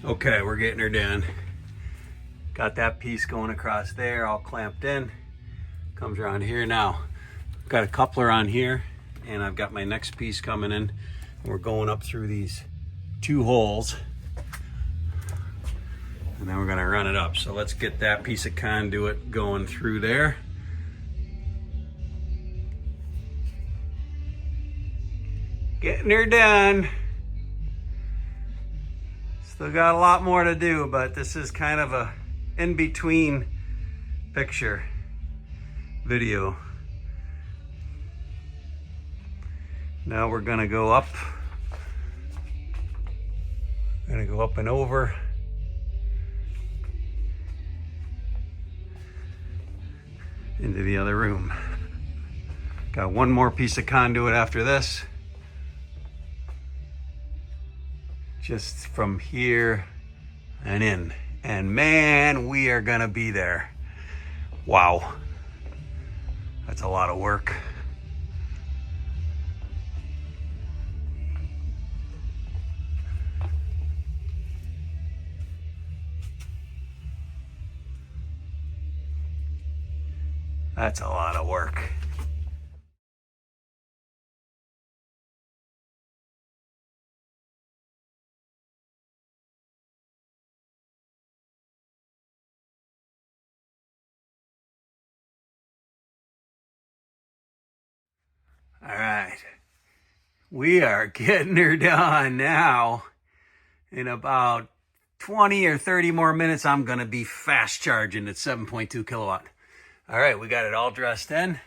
Okay, we're getting her done. Got that piece going across there, all clamped in. Comes around here now. Got a coupler on here, and I've got my next piece coming in. We're going up through these two holes, and then we're gonna run it up. So let's get that piece of conduit going through there. Getting her done. Still got a lot more to do, but this is kind of a in-between picture video. Now we're gonna go up. Gonna go up and over. Into the other room. Got one more piece of conduit after this. Just from here and in. And man, we are gonna be there. Wow. That's a lot of work. That's a lot of work. All right, we are getting her done now. In about 20 or 30 more minutes, I'm gonna be fast charging at 7.2 kilowatt. All right, we got it all dressed in.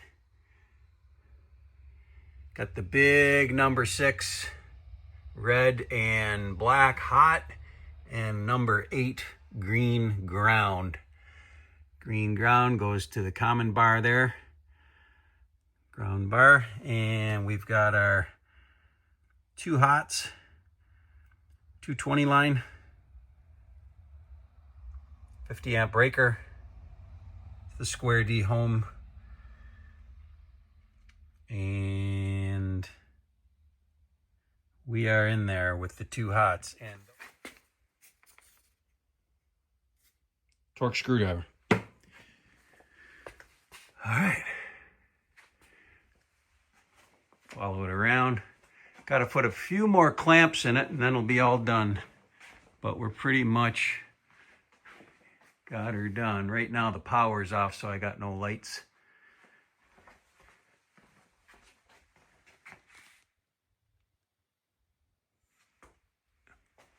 Got the big number 6 red and black hot, and number 8 green ground. Green ground goes to the common bar there. Ground bar, and we've got our 2 hots, 220 line, 50 amp breaker, the square D home, and we are in there with the 2 hots and torque screwdriver. All right. Follow it around. Got to put a few more clamps in it and then it'll be all done. But we're pretty much got her done. Right now the power's off, so I got no lights.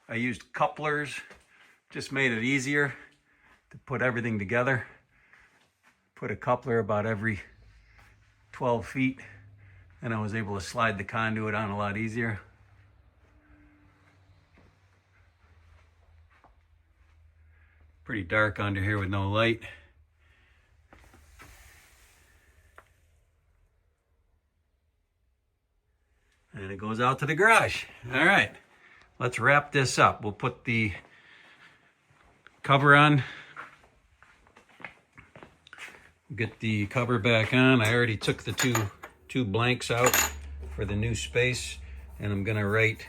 I used couplers, just made it easier to put everything together. Put a coupler about every 12 feet. And I was able to slide the conduit on a lot easier. Pretty dark under here with no light. And it goes out to the garage. All right, let's wrap this up. We'll put the cover on. Get the cover back on. I already took the two blanks out for the new space, and I'm gonna write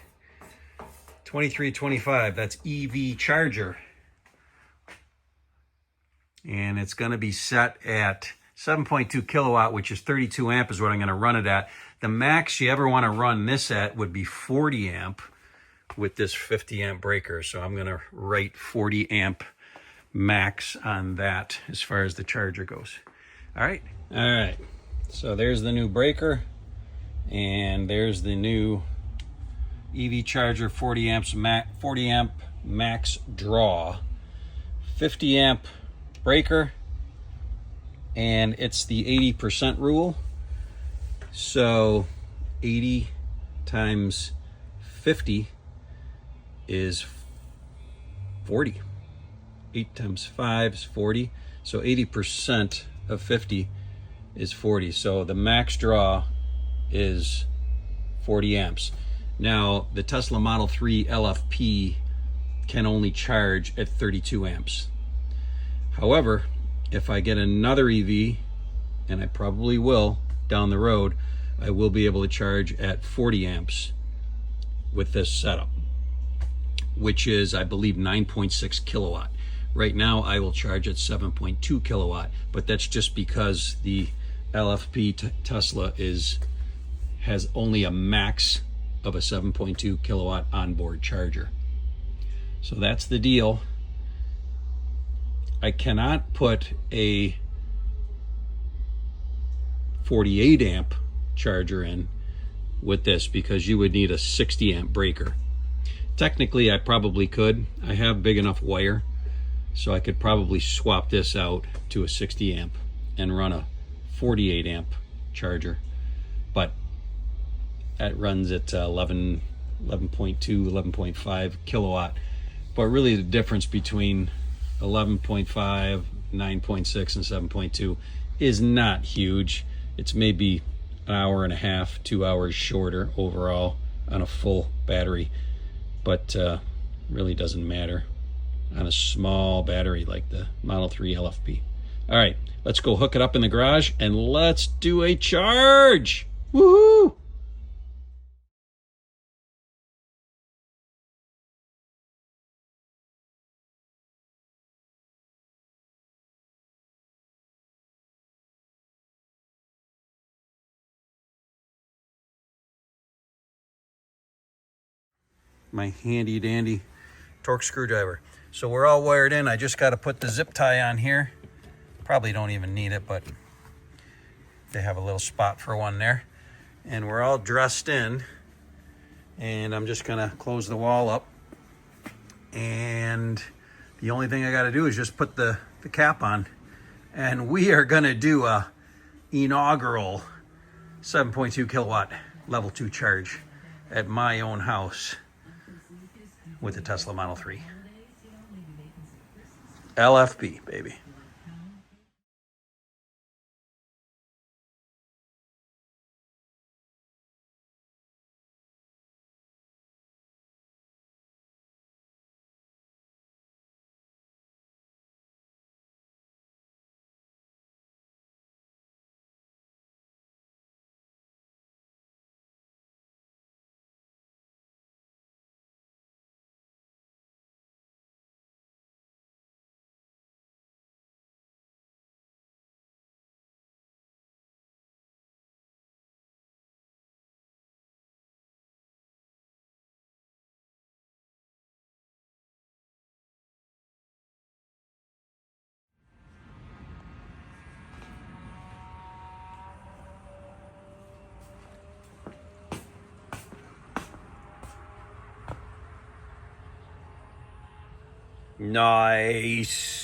2325. That's EV charger, and it's gonna be set at 7.2 kilowatt, which is 32 amp is what I'm gonna run it at. The max you ever want to run this at would be 40 amp with this 50 amp breaker, so I'm gonna write 40 amp max on that as far as the charger goes. All right. So there's the new breaker, and there's the new EV charger, 40 amp max draw, 50 amp breaker, and it's the 80% rule. So 80 times 50 is 40. 8 times 5 is 40. So 80% of 50 is 40. So the max draw is 40 amps. Now the Tesla Model 3 LFP can only charge at 32 amps. However, if I get another EV, and I probably will down the road, I will be able to charge at 40 amps with this setup. which is, I believe, 9.6 kilowatt. Right now, I will charge at 7.2 kilowatt, but that's just because the LFP Tesla has only a max of a 7.2 kilowatt onboard charger. So that's the deal. I cannot put a 48 amp charger in with this because you would need a 60 amp breaker. Technically, I probably could. I have big enough wire, so I could probably swap this out to a 60 amp and run a 48 amp charger. But that runs at 11.2, 11.5 kilowatt. But really the difference between 11.5, 9.6, and 7.2 is not huge. It's maybe an hour and a half, 2 hours shorter overall on a full battery. But really doesn't matter on a small battery like the Model 3 LFP. All right, let's go hook it up in the garage and let's do a charge. Woohoo! My handy dandy torque screwdriver. So we're all wired in. I just got to put the zip tie on here. Probably don't even need it, but they have a little spot for one there. And we're all dressed in. And I'm just gonna close the wall up. And the only thing I gotta do is just put the cap on. And we are gonna do a inaugural 7.2 kilowatt level 2 charge at my own house with the Tesla Model 3. LFP, baby. Nice.